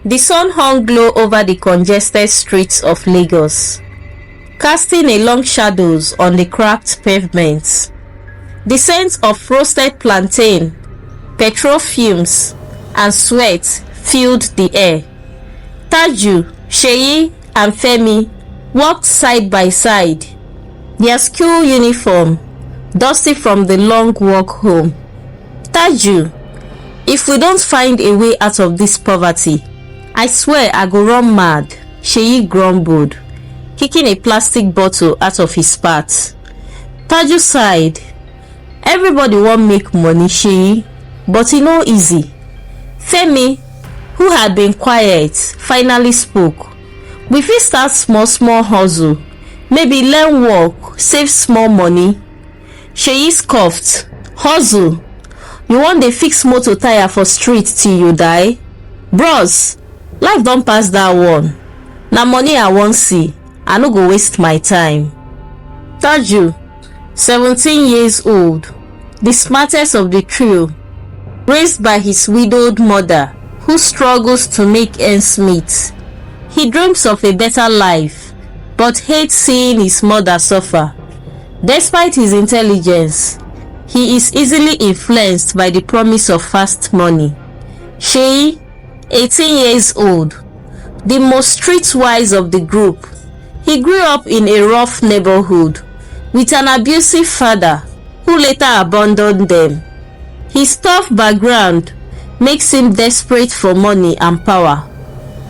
The sun hung low over the congested streets of Lagos, casting a long shadows on the cracked pavements. The scent of roasted plantain, petrol fumes, and sweat filled the air. Taju, Seyi, and Femi walked side by side, their school uniform dusty from the long walk home. Taju, if we don't find a way out of this poverty, I swear I go run mad, Seyi grumbled, kicking a plastic bottle out of his part. Taju sighed. Everybody want make money, Seyi, but e no easy. Femi, who had been quiet, finally spoke. We fit start small hustle, maybe learn work, save small money. Seyi scoffed. Hustle? You wan dey fix motor tire for street till you die? Bros, life don pass that one. Na money I wan see. I no go waste my time. Taju, 17 years old, the smartest of the trio, raised by his widowed mother, who struggles to make ends meet. He dreams of a better life, but hates seeing his mother suffer. Despite his intelligence, he is easily influenced by the promise of fast money. Seyi, 18 years old, the most streetwise of the group. He grew up in a rough neighborhood with an abusive father who later abandoned them. His tough background makes him desperate for money and power,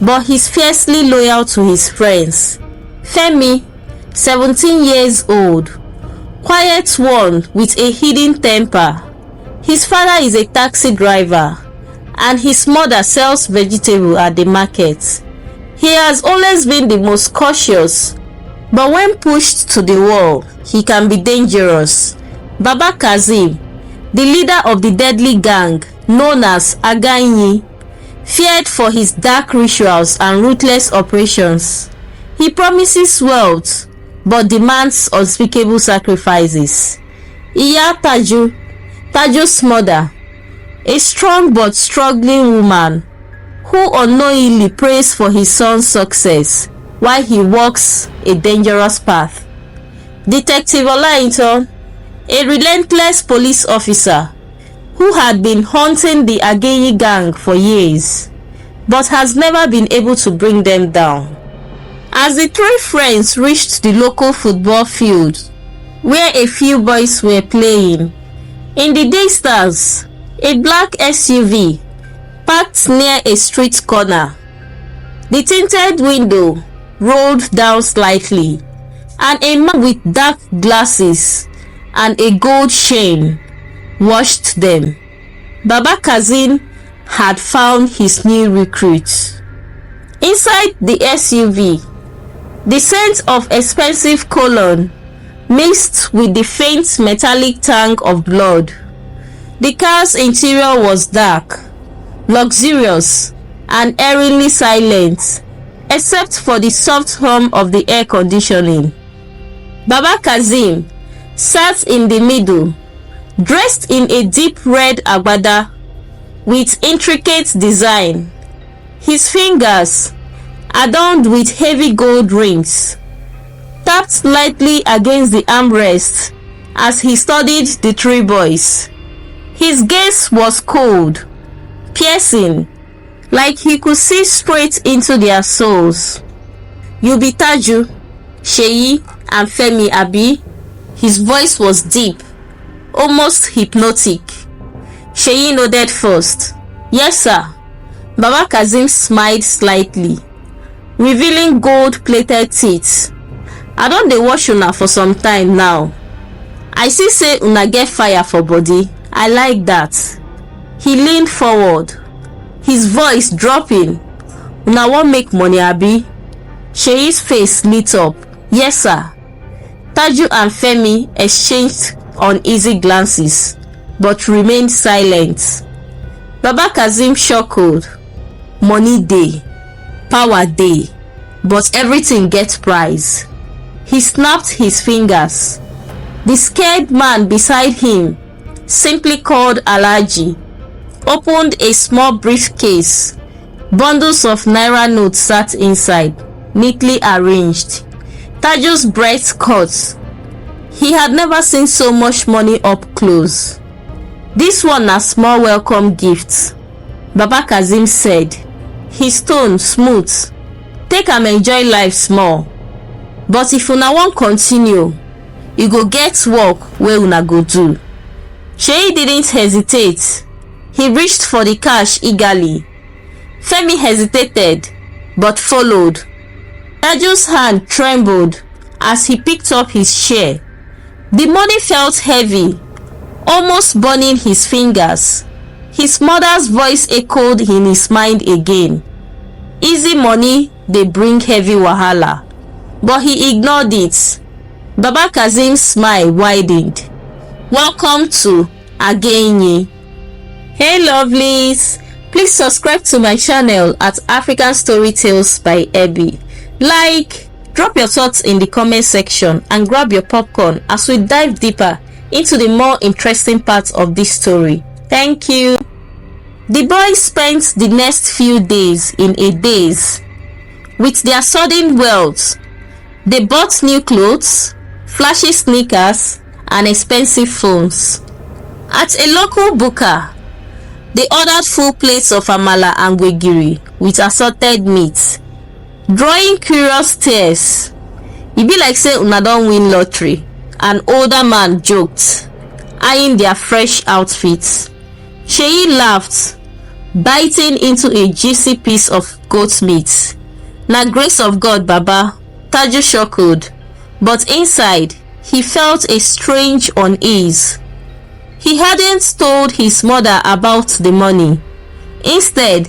but he's fiercely loyal to his friends. Femi, 17 years old, quiet one with a hidden temper. His father is a taxi driver and his mother sells vegetables at the market. He has always been the most cautious, but when pushed to the wall, he can be dangerous. Baba Kazim, the leader of the deadly gang known as Aganyi, feared for his dark rituals and ruthless operations. He promises wealth but demands unspeakable sacrifices. Iya Taju, Taju's mother, a strong but struggling woman who unknowingly prays for his son's success while he walks a dangerous path. Detective Olainton, a relentless police officer who had been haunting the Agenyi gang for years, but has never been able to bring them down. As the three friends reached the local football field, where a few boys were playing, in the distance, a black SUV parked near a street corner. The tinted window rolled down slightly, and a man with dark glasses and a gold chain watched them. Baba Kazim had found his new recruit. Inside the SUV, the scent of expensive cologne mixed with the faint metallic tang of blood. The car's interior was dark, luxurious, and eerily silent, except for the soft hum of the air conditioning. Baba Kazim sat in the middle, dressed in a deep red agbada with intricate design. His fingers, adorned with heavy gold rings, tapped lightly against the armrest as he studied the three boys. His gaze was cold, piercing, like he could see straight into their souls. You be Taju, Seyi, and Femi, abi? His voice was deep, almost hypnotic. Seyi nodded first. Yes, sir. Baba Kazim smiled slightly, revealing gold-plated teeth. I don dey watch una for some time now. I see say una get fire for body. I like that. He leaned forward, his voice dropping. Una wan make money, abi? Seyi's face lit up. Yes, sir. Taju and Femi exchanged uneasy glances, but remained silent. Baba Kazim chuckled. Money dey, power dey, but everything gets price. He snapped his fingers. The scared man beside him, simply called Alhaji, opened a small briefcase Bundles of naira notes sat inside, neatly arranged. Taju's breath caught. He had never seen so much money up close. "This one na small welcome gift," Baba Kazim said, his tone smooth. "Take am enjoy life small. But if una wan continue, you go get work wey una go do." Sheyi didn't hesitate. He reached for the cash eagerly. Femi hesitated, but followed. Taju's hand trembled as he picked up his share. The money felt heavy, almost burning his fingers. His mother's voice echoed in his mind again. Easy money dey bring heavy wahala. But he ignored it. Baba Kazim's smile widened. "Welcome to Agenyi." Hey lovelies, please subscribe to my channel at African Story Tales by Ebi. Drop your thoughts in the comment section and grab your popcorn as we dive deeper into the more interesting parts of this story. Thank you. The boys spent the next few days in a daze. With their sudden wealth, they bought new clothes, flashy sneakers, and expensive phones. At a local buka, they ordered full plates of amala and gbegiri with assorted meat, drawing curious stares. E be like say una don win lottery, an older man joked, eyeing their fresh outfits. Sheyi laughed, biting into a juicy piece of goat meat. "Na grace of God, Baba," Taju chuckled, but inside he felt a strange unease. He hadn't told his mother about the money. Instead,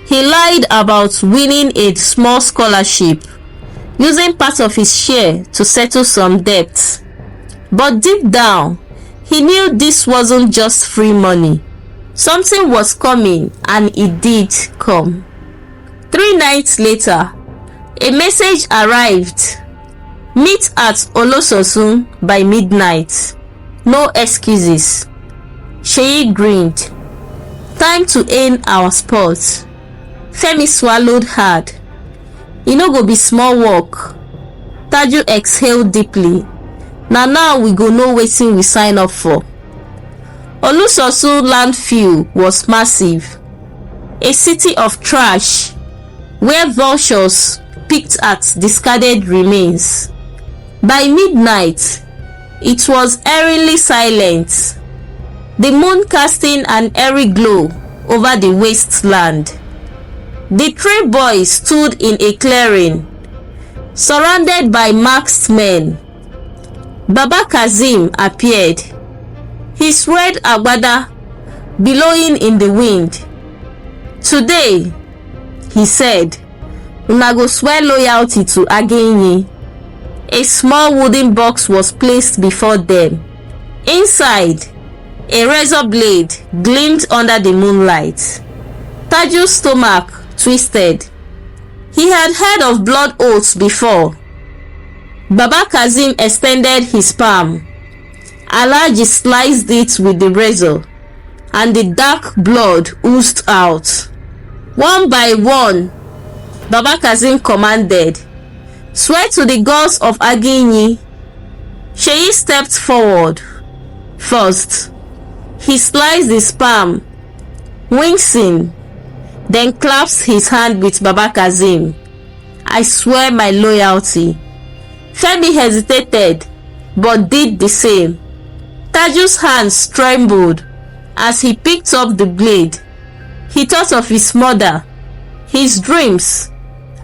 he lied about winning a small scholarship, using part of his share to settle some debts. But deep down, he knew this wasn't just free money. Something was coming, and it did come. 3 nights later, a message arrived. "Meet at Olososun by midnight. No excuses." Sheyi grinned. "Time to end our sport." Femi swallowed hard. "E no go be small work." Taju exhaled deeply. Now we go know wetin we sign up for. Olusosun landfill was massive. A city of trash where vultures picked at discarded remains. By midnight, it was eerily silent, the moon casting an eerie glow over the wasteland. The 3 boys stood in a clearing, surrounded by masked men. Baba Kazim appeared, his red agbada billowing in the wind. "Today," he said, "una go swear loyalty to Agenyi." A small wooden box was placed before them. Inside, a razor blade gleamed under the moonlight. Taju's stomach twisted. He had heard of blood oaths before. Baba Kazim extended his palm. Alhaji sliced it with the razor, and the dark blood oozed out. One by one, Baba Kazim commanded, "Swear to the gods of Agenyi." Sheyi stepped forward. First, he sliced his palm, wincing, then clasped his hand with Baba Kazim. "I swear my loyalty." Femi hesitated, but did the same. Taju's hands trembled as he picked up the blade. He thought of his mother, his dreams,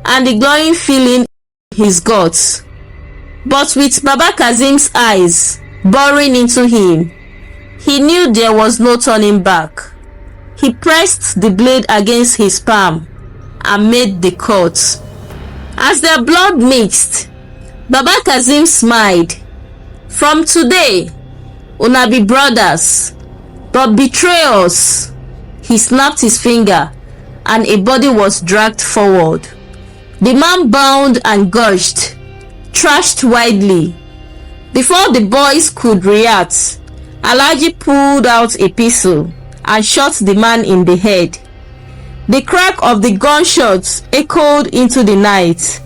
and the glowing feeling in his guts. But with Baba Kazim's eyes boring into him, he knew there was no turning back. He pressed the blade against his palm and made the cut. As their blood mixed, Baba Kazim smiled. "From today, una be brothers, but betray us." He snapped his finger, and a body was dragged forward. The man bound and gushed, trashed widely. Before the boys could react, Alhaji pulled out a pistol and shot the man in the head. The crack of the gunshots echoed into the night.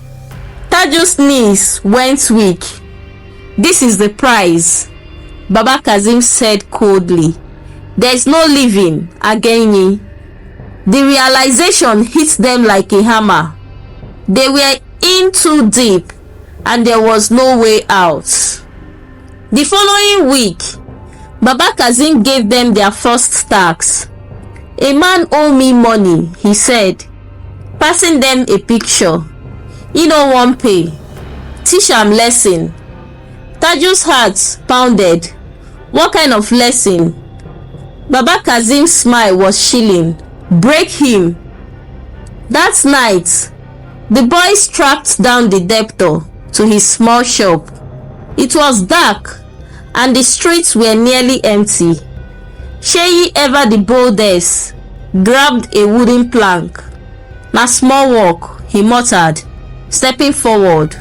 Taju's knees went weak. "This is the price," Baba Kazim said coldly. "There's no living again." The realization hit them like a hammer. They were in too deep and there was no way out. The following week, Baba Kazim gave them their first tax. "A man owe me money," he said, passing them a picture. "He no wan pay. Teach am lesson." Taju's heart pounded. What kind of lesson? Baba Kazim's smile was chilling. "Break him." That night, the boys tracked down the debtor to his small shop. It was dark and the streets were nearly empty. Sheyi, ever the boldest, grabbed a wooden plank. "Na small work," he muttered, stepping forward.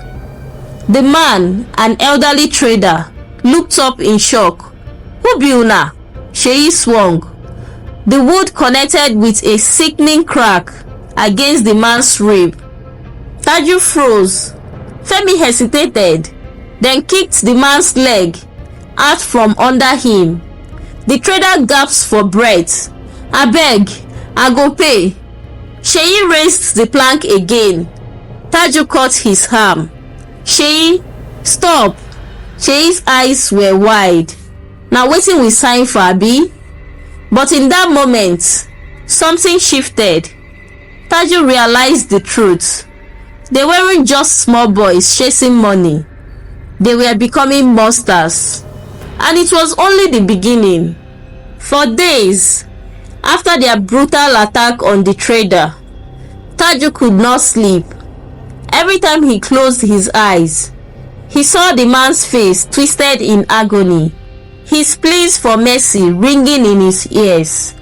The man, an elderly trader, looked up in shock. "Who be una?" Sheyi swung. The wood connected with a sickening crack against the man's rib. Taju froze. Femi hesitated, then kicked the man's leg out from under him. The trader gasped for breath. "Abeg, I go pay." Sheyi raised the plank again. Taju caught his arm. "Sheyi, stop." Sheyi's eyes were wide. "Now wetin we sign for, abi?" But in that moment, something shifted. Taju realized the truth. They weren't just small boys chasing money. They were becoming monsters. And it was only the beginning. For days, after their brutal attack on the trader, Taju could not sleep. Every time he closed his eyes, he saw the man's face twisted in agony, his pleas for mercy ringing in his ears.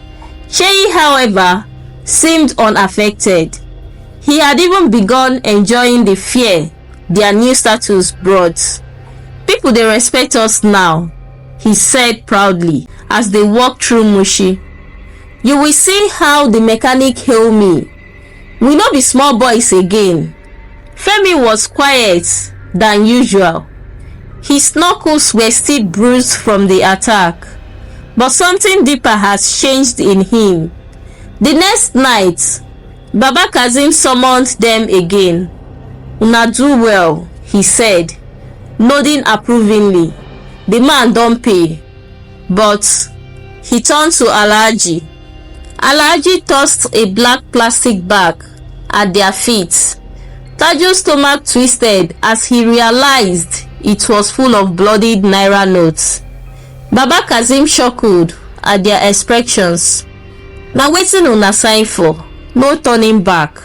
Sheyi, however, seemed unaffected. He had even begun enjoying the fear their new status brought. "People dey respect us now," he said proudly as they walked through Mushi. "You will see how the mechanic hail me. We no be small boys again." Femi was quiet than usual. His knuckles were still bruised from the attack, but something deeper has changed in him. The next night, Baba Kazim summoned them again. "Una do well," he said, nodding approvingly. "The man don pay." But he turned to Alhaji. Alhaji tossed a black plastic bag at their feet. Taju's stomach twisted as he realized it was full of bloodied naira notes. Baba Kazim chuckled at their expressions. "Na wetin una sign for? No turning back."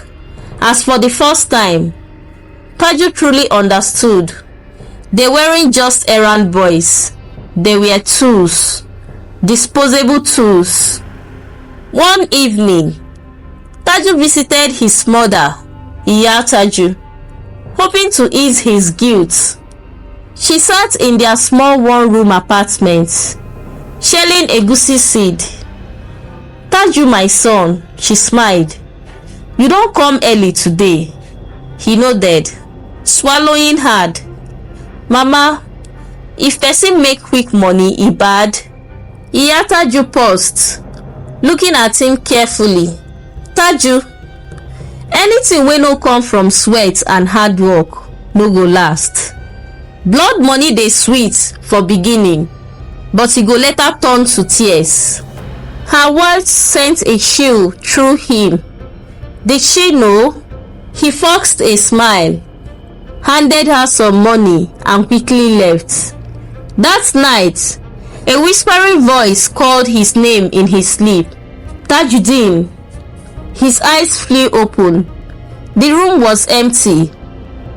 As for the first time, Taju truly understood. They weren't just errand boys. They were tools. Disposable tools. One evening, Taju visited his mother, Iya Taju, hoping to ease his guilt. She sat in their small one-room apartment, shelling egusi seed. "Taju, my son," she smiled. "You don't come early today." He nodded, swallowing hard. "Mama, if person make quick money, e bad?" Iya Taju paused, looking at him carefully. "Taju, anything wey no come from sweat and hard work no go last. Blood money dey sweet for beginning, but e go later turn to tears." Her words sent a chill through him. Did she know? He forced a smile, handed her some money and quickly left. That night, a whispering voice called his name in his sleep. "Tajuddin." His eyes flew open. The room was empty,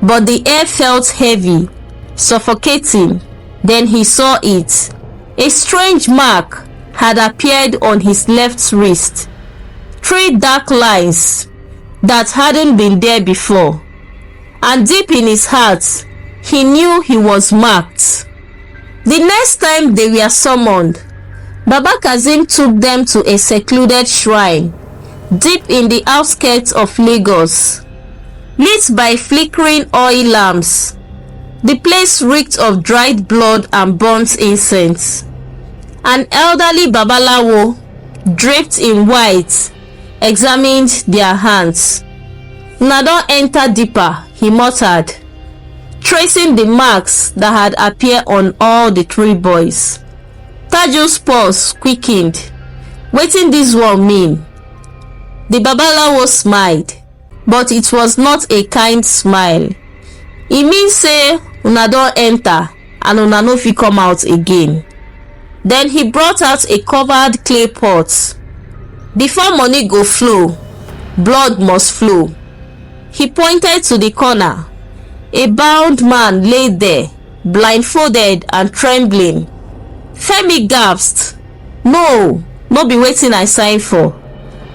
but the air felt heavy, suffocating. Then he saw it. A strange mark had appeared on his left wrist. 3 dark lines that hadn't been there before. And deep in his heart, he knew he was marked. The next time they were summoned, Baba Kazim took them to a secluded shrine deep in the outskirts of Lagos. Lit by flickering oil lamps, the place reeked of dried blood and burnt incense. An elderly babalawo, draped in white, examined their hands. "Una don enter deeper," he muttered, tracing the marks that had appeared on all the 3 boys. Taju's pulse quickened. Wetin dis one mean? The babalawo smiled, but it was not a kind smile. E mean say una don enter and una no fit come out again. Then he brought out a covered clay pot. "Before money go flow, blood must flow." He pointed to the corner. A bound man lay there, blindfolded and trembling. Femi gasped. No be wetin I sign for."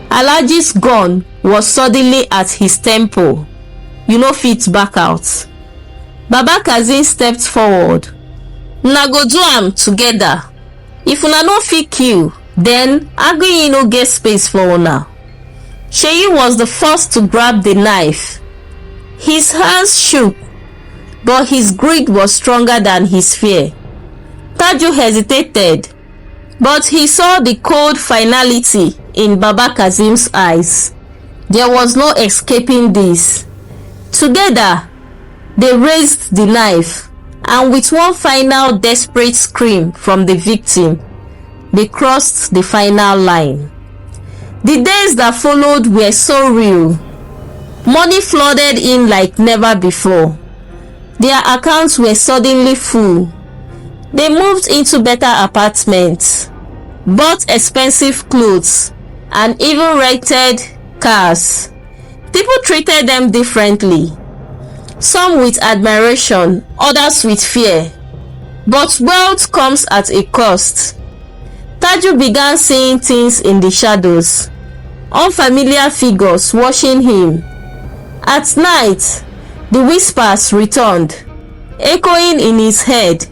Alhaji's gun was suddenly at his temple. "You no fit back out." Baba Kazeem stepped forward. "Una go do am together. If una no fit kill, then Aguiyi no get space for una." Sheyi was the first to grab the knife. His hands shook, but his greed was stronger than his fear. Taju hesitated, but he saw the cold finality in Baba Kazeem's eyes. There was no escaping this. Together, they raised the knife, and with one final desperate scream from the victim, they crossed the final line. The days that followed were so real. Money flooded in like never before. Their accounts were suddenly full. They moved into better apartments, bought expensive clothes, and even rented cars. People treated them differently, some with admiration, others with fear. But wealth comes at a cost. Taju began seeing things in the shadows, unfamiliar figures watching him. At night, the whispers returned, echoing in his head.